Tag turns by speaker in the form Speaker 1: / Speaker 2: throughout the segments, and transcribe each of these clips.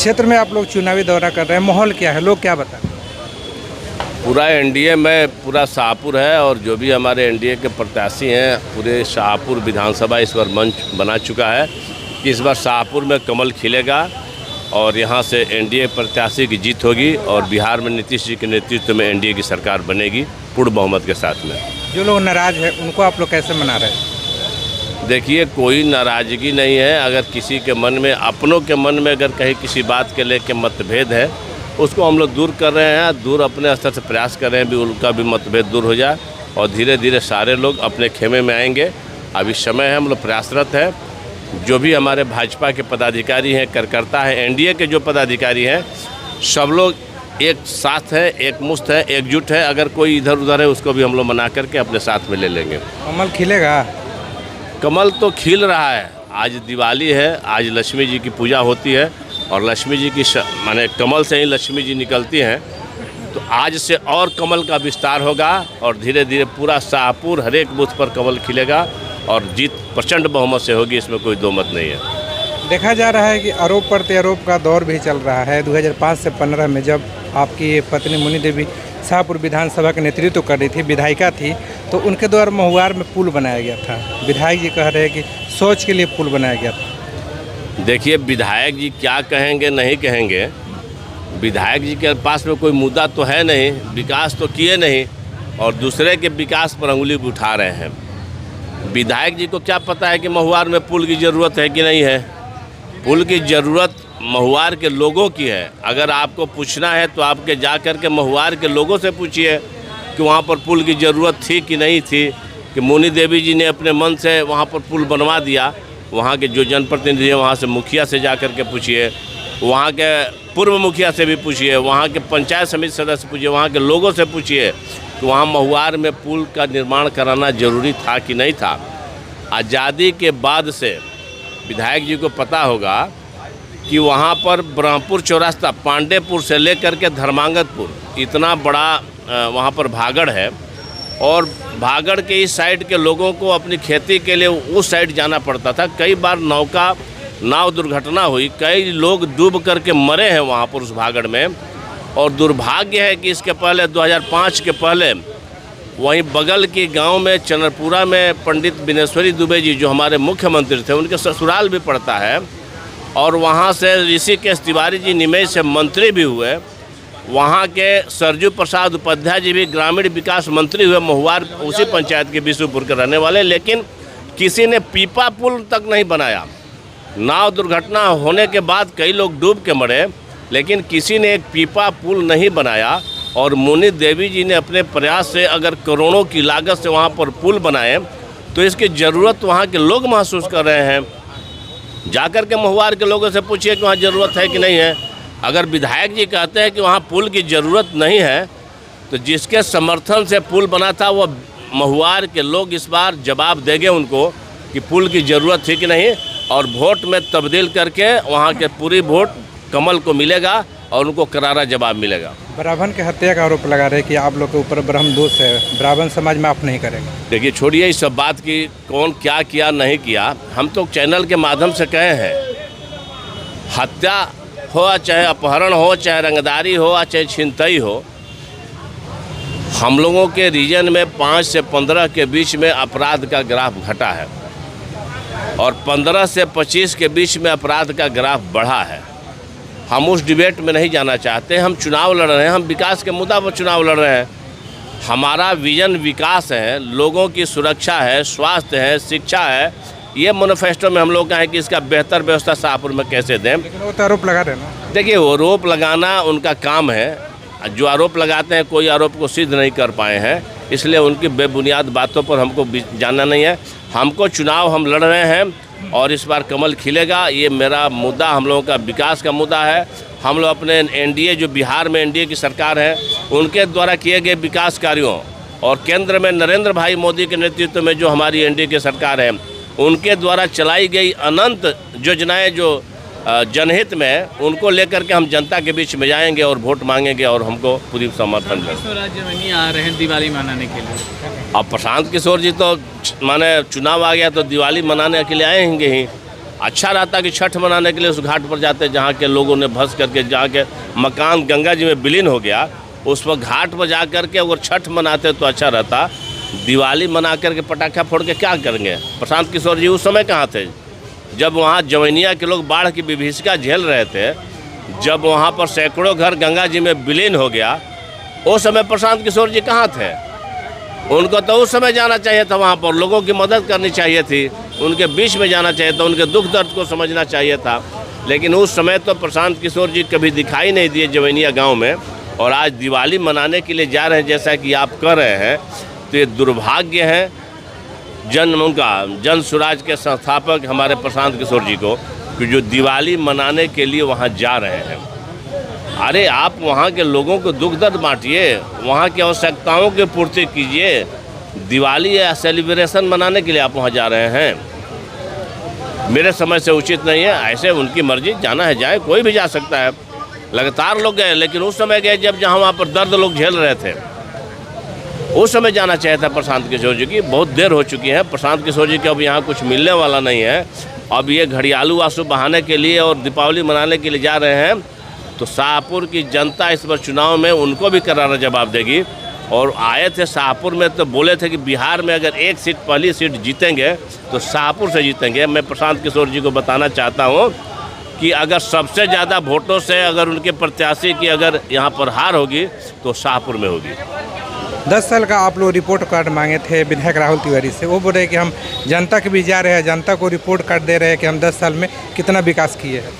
Speaker 1: क्षेत्र में आप लोग चुनावी दौरा कर रहे हैं, माहौल क्या है, लोग क्या बताएं?
Speaker 2: पूरा एनडीए में पूरा शाहपुर है और जो भी हमारे एनडीए के प्रत्याशी हैं पूरे शाहपुर विधानसभा इस बार मंच बना चुका है कि इस बार शाहपुर में कमल खिलेगा और यहाँ से एनडीए प्रत्याशी की जीत होगी और बिहार में नीतीश जी के नेतृत्व में एनडीए की सरकार बनेगी पूर्ण बहुमत के साथ में।
Speaker 1: जो लोग नाराज हैं उनको आप लोग कैसे मना रहे हैं?
Speaker 2: देखिए, कोई नाराज़गी नहीं है। अगर किसी के मन में, अपनों के मन में अगर कहीं किसी बात के लेके मतभेद है उसको हम लोग दूर कर रहे हैं, दूर अपने स्तर से प्रयास कर रहे हैं भी उनका भी मतभेद दूर हो जाए और धीरे धीरे सारे लोग अपने खेमे में आएंगे। अभी समय है, हम लोग प्रयासरत हैं। जो भी हमारे भाजपा के पदाधिकारी हैं, कार्यकर्ता हैं, एनडीए के जो पदाधिकारी हैं, सब लोग एक साथ है, एक मुश्त है, एकजुट है। अगर कोई इधर उधर है उसको भी हम लोग मना करके अपने साथ में ले लेंगे।
Speaker 1: कमल खिलेगा?
Speaker 2: कमल तो खिल रहा है। आज दिवाली है, आज लक्ष्मी जी की पूजा होती है और लक्ष्मी जी की माने कमल से ही लक्ष्मी जी निकलती हैं, तो आज से और कमल का विस्तार होगा और धीरे धीरे पूरा शाहपुर हर एक बूथ पर कमल खिलेगा और जीत प्रचंड बहुमत से होगी, इसमें कोई दो मत नहीं है।
Speaker 1: देखा जा रहा है कि आरोप प्रत्यारोप का दौर भी चल रहा है। 2005 से 15 में जब आपकी पत्नी मुनि देवी शाहपुर विधानसभा का नेतृत्व कर रही थी, विधायिका थी, तो उनके द्वारा महुआर में पुल बनाया गया था। विधायक जी कह रहे हैं कि सोच के लिए पुल बनाया गया था।
Speaker 2: देखिए, विधायक जी क्या कहेंगे नहीं कहेंगे, विधायक जी के पास में कोई मुद्दा तो है नहीं, विकास तो किए नहीं और दूसरे के विकास पर उंगली उठा रहे हैं। विधायक जी को क्या पता है कि महुआर में पुल की ज़रूरत है कि नहीं है? पुल की ज़रूरत महुआर के लोगों की है। अगर आपको पूछना है तो आपके जा कर के महुआर के लोगों से पूछिए कि वहाँ पर पुल की ज़रूरत थी कि नहीं थी, कि मुनि देवी जी ने अपने मन से वहाँ पर पुल बनवा दिया। वहाँ के जो जनप्रतिनिधि हैं वहाँ से मुखिया से जा कर के पूछिए, वहाँ के पूर्व मुखिया से भी पूछिए, वहाँ के पंचायत समिति सदस्य पूछिए, वहाँ के लोगों से पूछिए कि वहाँ महुआर में पुल का निर्माण कराना ज़रूरी था कि नहीं था। आज़ादी के बाद से विधायक जी को पता होगा कि वहाँ पर ब्रह्मपुर चौरास्ता पांडेपुर से लेकर के धर्मांगतपुर इतना बड़ा वहाँ पर भागड़ है और भागड़ के इस साइड के लोगों को अपनी खेती के लिए उस साइड जाना पड़ता था। कई बार नाव दुर्घटना हुई, कई लोग डूब करके मरे हैं वहाँ पर उस भागड़ में। और दुर्भाग्य है कि इसके पहले 2005 के पहले वहीं बगल के गांव में चनरपुरा में पंडित बिनेश्वरी दुबे जी जो हमारे मुख्यमंत्री थे, उनके ससुराल भी पड़ता है और वहाँ से ऋषिकेश तिवारी जी निमेश से मंत्री भी हुए। वहाँ के सरजू प्रसाद उपाध्याय जी भी ग्रामीण विकास मंत्री हुए, महुआर उसी पंचायत के बिशुपुर के रहने वाले, लेकिन किसी ने पीपा पुल तक नहीं बनाया। नाव दुर्घटना होने के बाद कई लोग डूब के मरे, लेकिन किसी ने एक पीपा पुल नहीं बनाया। और मुनि देवी जी ने अपने प्रयास से अगर करोड़ों की लागत से वहाँ पर पुल बनाए तो इसकी ज़रूरत वहाँ के लोग महसूस कर रहे हैं। जाकर के महुआर के लोगों से पूछिए कि वहाँ ज़रूरत है कि नहीं है। अगर विधायक जी कहते हैं कि वहाँ पुल की ज़रूरत नहीं है तो जिसके समर्थन से पुल बना था वो महुआर के लोग इस बार जवाब देंगे उनको कि पुल की ज़रूरत थी कि नहीं, और वोट में तब्दील करके वहाँ के पूरी वोट कमल को मिलेगा और उनको करारा जवाब मिलेगा।
Speaker 1: ब्राह्मण के हत्या का आरोप लगा रहे कि आप लोग के ऊपर ब्रह्म दोष है, ब्राह्मण समाज माफ़ नहीं करेगा।
Speaker 2: देखिए, छोड़िए इस सब बात की, कौन क्या किया नहीं किया। हम तो चैनल के माध्यम से कहे हैं, हत्या हो चाहे अपहरण हो, चाहे रंगदारी हो, चाहे छिनतई हो, हम लोगों के रीजन में 5 से 15 के बीच में अपराध का ग्राफ घटा है और 15 से 25 के बीच में अपराध का ग्राफ बढ़ा है। हम उस डिबेट में नहीं जाना चाहते। हम चुनाव लड़ रहे हैं, हम विकास के मुद्दा पर चुनाव लड़ रहे हैं। हमारा विजन विकास है, लोगों की सुरक्षा है, स्वास्थ्य है, शिक्षा है। ये मैनिफेस्टो में हम लोग का है कि इसका बेहतर व्यवस्था शाहपुर में कैसे दें।
Speaker 1: लेकिन वो तो आरोप लगा रहे हैं।
Speaker 2: देखिए, वो आरोप लगाना उनका काम है। जो आरोप लगाते हैं कोई आरोप को सिद्ध नहीं कर पाए हैं, इसलिए उनकी बेबुनियाद बातों पर हमको जानना नहीं है। हमको चुनाव हम लड़ रहे हैं और इस बार कमल खिलेगा। ये मेरा मुद्दा हम लोगों का विकास का मुद्दा है। हम लोग अपने एनडीए, जो बिहार में एनडीए की सरकार है, उनके द्वारा किए गए विकास कार्यों और केंद्र में नरेंद्र भाई मोदी के नेतृत्व में जो हमारी एनडीए की सरकार है, उनके द्वारा चलाई गई अनंत योजनाएं जो जनहित में, उनको लेकर के हम जनता के बीच में जाएंगे और वोट मांगेंगे और हमको पूरी समर्थन
Speaker 3: देंगे। आ रहे हैं दिवाली मनाने के लिए।
Speaker 2: अब प्रशांत किशोर जी तो माने चुनाव आ गया तो दिवाली मनाने के लिए आएंगे ही। अच्छा रहता कि छठ मनाने के लिए उस घाट पर जाते जहाँ के लोगों ने भस करके, जहाँ के मकान गंगा जी में विलीन हो गया, उस पर घाट पर जा करके अगर छठ मनाते तो अच्छा रहता। दिवाली मना करके पटाखा फोड़ के क्या करेंगे? प्रशांत किशोर जी उस समय कहाँ थे जब वहाँ जवैनिया के लोग बाढ़ की विभीषिका झेल रहे थे, जब वहाँ पर सैकड़ों घर गंगा जी में विलीन हो गया, उस समय प्रशांत किशोर जी कहाँ थे? उनको तो उस समय जाना चाहिए था, वहाँ पर लोगों की मदद करनी चाहिए थी, उनके बीच में जाना चाहिए था, उनके दुख दर्द को समझना चाहिए था। लेकिन उस समय तो प्रशांत किशोर जी कभी दिखाई नहीं दिए जवैनिया गांव में, और आज दिवाली मनाने के लिए जा रहे हैं जैसा कि आप कर रहे हैं, तो ये दुर्भाग्य है जन स्वराज के संस्थापक हमारे प्रशांत किशोर जी को, कि जो दिवाली मनाने के लिए वहाँ जा रहे हैं। अरे आप वहाँ के लोगों को दुख दर्द बांटिए, वहाँ की आवश्यकताओं की पूर्ति कीजिए। दिवाली या सेलिब्रेशन मनाने के लिए आप वहाँ जा रहे हैं, मेरे समझ से उचित नहीं है। ऐसे उनकी मर्जी, जाना है जाए, कोई भी जा सकता है। लगातार लोग गए, लेकिन उस समय गए जब जहाँ वहाँ पर दर्द लोग झेल रहे थे, उस समय जाना चाहिए था प्रशांत किशोर जी की। बहुत देर हो चुकी है, प्रशांत किशोर जी के अब यहाँ कुछ मिलने वाला नहीं है। अब ये घड़ियालू आंसू बहाने के लिए और दीपावली मनाने के लिए जा रहे हैं, तो शाहपुर की जनता इस बार चुनाव में उनको भी करारा जवाब देगी। और आए थे शाहपुर में तो बोले थे कि बिहार में अगर एक सीट, पहली सीट जीतेंगे तो शाहपुर से जीतेंगे। मैं प्रशांत किशोर जी को बताना चाहता हूँ कि अगर सबसे ज़्यादा वोटों से अगर उनके प्रत्याशी की अगर यहाँ पर हार होगी तो शाहपुर में होगी।
Speaker 1: 10 साल का आप लोग रिपोर्ट कार्ड मांगे थे विधायक राहुल तिवारी से, वो बोल रहे कि हम जनता के बीच जा रहे हैं, जनता को रिपोर्ट कार्ड दे रहे हैं कि हम 10 साल में कितना विकास किए हैं।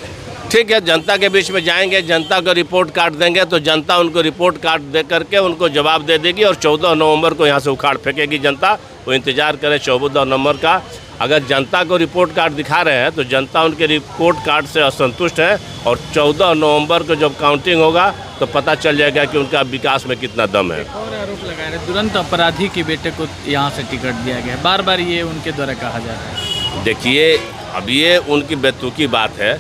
Speaker 2: ठीक है, जनता के बीच में जाएंगे, जनता को रिपोर्ट कार्ड देंगे तो जनता उनको रिपोर्ट कार्ड दे करके उनको जवाब दे देगी, और 14 नवंबर को यहाँ से उखाड़ फेंकेगी जनता। वो इंतज़ार करे 14 नवंबर का। अगर जनता को रिपोर्ट कार्ड दिखा रहे हैं तो जनता उनके रिपोर्ट कार्ड से असंतुष्ट है, और 14 नवंबर को जब काउंटिंग होगा तो पता चल जाएगा कि उनका विकास में कितना दम है।
Speaker 3: और आरोप लगा रहे तुरंत अपराधी के बेटे को यहाँ से टिकट दिया गया, बार बार ये उनके द्वारा कहा जा रहा है।
Speaker 2: देखिए, अब ये उनकी बेतुकी बात है।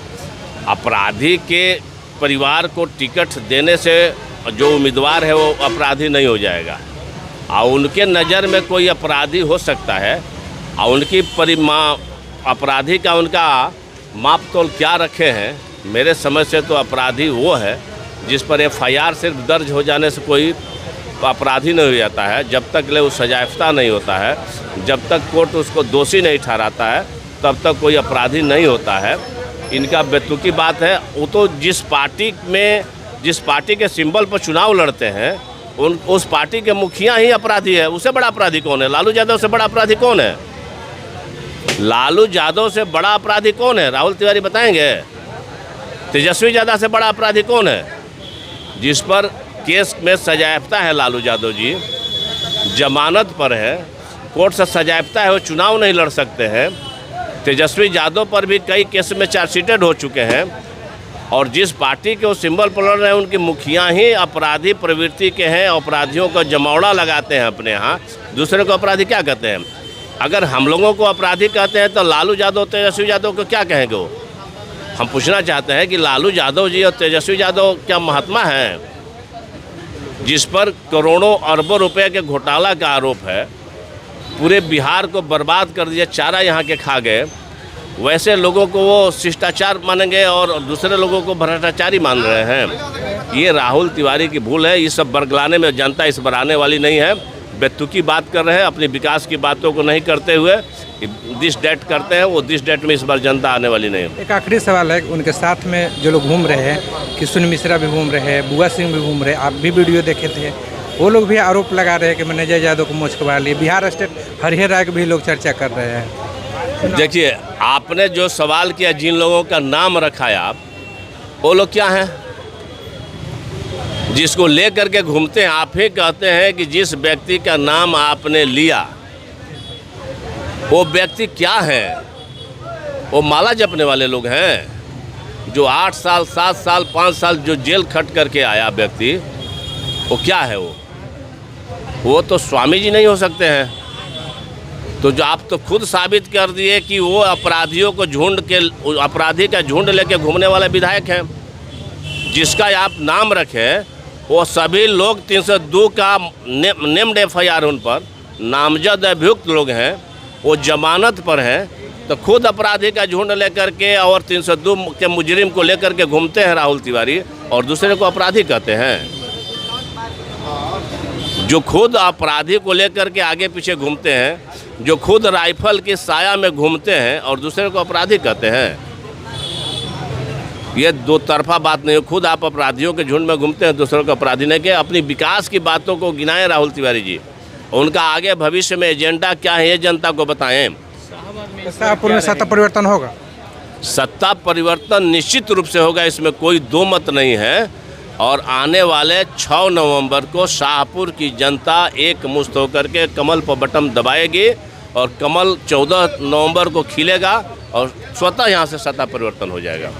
Speaker 2: अपराधी के परिवार को टिकट देने से जो उम्मीदवार है वो अपराधी नहीं हो जाएगा, और उनके नज़र में कोई अपराधी हो सकता है, और उनकी अपराधी का उनका माप तोल क्या रखे हैं, मेरे समझ से तो अपराधी वो है जिस पर FIR सिर्फ दर्ज हो जाने से कोई अपराधी नहीं हो जाता है। जब तक ले वो सजायाफ्ता नहीं होता है, जब तक कोर्ट उसको दोषी नहीं ठहराता है, तब तक कोई अपराधी नहीं होता है। इनका बेतुकी बात है। वो तो जिस पार्टी के सिंबल पर चुनाव लड़ते हैं उस पार्टी के मुखिया ही अपराधी है। उससे बड़ा अपराधी कौन है? लालू यादव से बड़ा अपराधी कौन है? लालू यादव से बड़ा अपराधी कौन है? राहुल तिवारी बताएंगे। तेजस्वी यादव से बड़ा अपराधी कौन है? जिस पर केस में सजायाफ्ता है लालू यादव जी, जमानत पर है, कोर्ट से सजायाफ्ता है, वो चुनाव नहीं लड़ सकते हैं। तेजस्वी यादव पर भी कई केस में चार्जशीटेड हो चुके हैं, और जिस पार्टी के वो सिंबल पर लड़ रहे हैं उनके मुखिया ही अपराधी प्रवृत्ति के हैं। अपराधियों को जमावड़ा लगाते हैं अपने यहाँ, दूसरे को अपराधी क्या कहते हैं? अगर हम लोगों को अपराधी कहते हैं तो लालू यादव तेजस्वी यादव को क्या कहेंगे? वो हम पूछना चाहते हैं कि लालू यादव जी और तेजस्वी यादव क्या महात्मा हैं, जिस पर करोड़ों अरबों रुपए के घोटाला का आरोप है, पूरे बिहार को बर्बाद कर दिया, चारा यहाँ के खा गए। वैसे लोगों को वो शिष्टाचार मानेंगे और दूसरे लोगों को भ्रष्टाचारी मान रहे हैं। ये राहुल तिवारी की भूल है। ये सब बरगलाने में जनता इस बार आने वाली नहीं है। बेतुकी बात कर रहे हैं, अपनी विकास की बातों को नहीं करते हुए दिस डेट करते हैं, वो दिस डेट में इस बार जनता आने वाली नहीं है।
Speaker 1: एक आखिरी सवाल है, उनके साथ में जो लोग घूम रहे हैं, किशुन मिश्रा भी घूम रहे हैं, बुआ सिंह भी घूम रहे हैं, आप भी वीडियो देखे थे, वो लोग भी आरोप लगा रहे हैं कि मैनेजर यादव को मोच कमा लिए। बिहार स्टेट हरिहर राय के भी लोग चर्चा कर रहे हैं।
Speaker 2: देखिए, आपने जो सवाल किया, जिन लोगों का नाम रखा है आप, वो लोग क्या हैं? जिसको ले करके घूमते हैं, आप ही कहते हैं कि जिस व्यक्ति का नाम आपने लिया वो व्यक्ति क्या है? वो माला जपने वाले लोग हैं। जो 8 साल 7 साल 5 साल जो जेल खट करके आया व्यक्ति, वो क्या है? वो तो स्वामी जी नहीं हो सकते हैं। तो जो आप तो खुद साबित कर दिए कि वो अपराधियों को अपराधी का झुंड लेके घूमने वाले विधायक हैं। जिसका आप नाम रखें वो सभी लोग 302 का नेम्ड FIR उन पर नामजद अभियुक्त लोग हैं। वो जमानत पर है, तो खुद अपराधी का झुंड लेकर के और 302 के मुजरिम को लेकर के घूमते हैं राहुल तिवारी, और दूसरे को अपराधी कहते हैं। जो खुद अपराधी को लेकर के आगे पीछे घूमते हैं, जो खुद राइफल की साया में घूमते हैं और दूसरे को अपराधी कहते हैं, ये दो तरफा बात नहीं है। खुद आप अपराधियों के झुंड में घूमते हैं, दूसरों को अपराधी नहीं के। अपनी विकास की बातों को गिनाएं राहुल तिवारी जी, उनका आगे भविष्य में एजेंडा क्या है ये जनता को बताएं।
Speaker 1: शाहपुर में सत्ता परिवर्तन होगा?
Speaker 2: सत्ता परिवर्तन निश्चित रूप से होगा, इसमें कोई दो मत नहीं है। और आने वाले 6 नवंबर को शाहपुर की जनता एक मुश्त होकर के कमल पर बटन दबाएगी और कमल 14 नवंबर को खिलेगा और स्वतः यहाँ से सत्ता परिवर्तन हो जाएगा।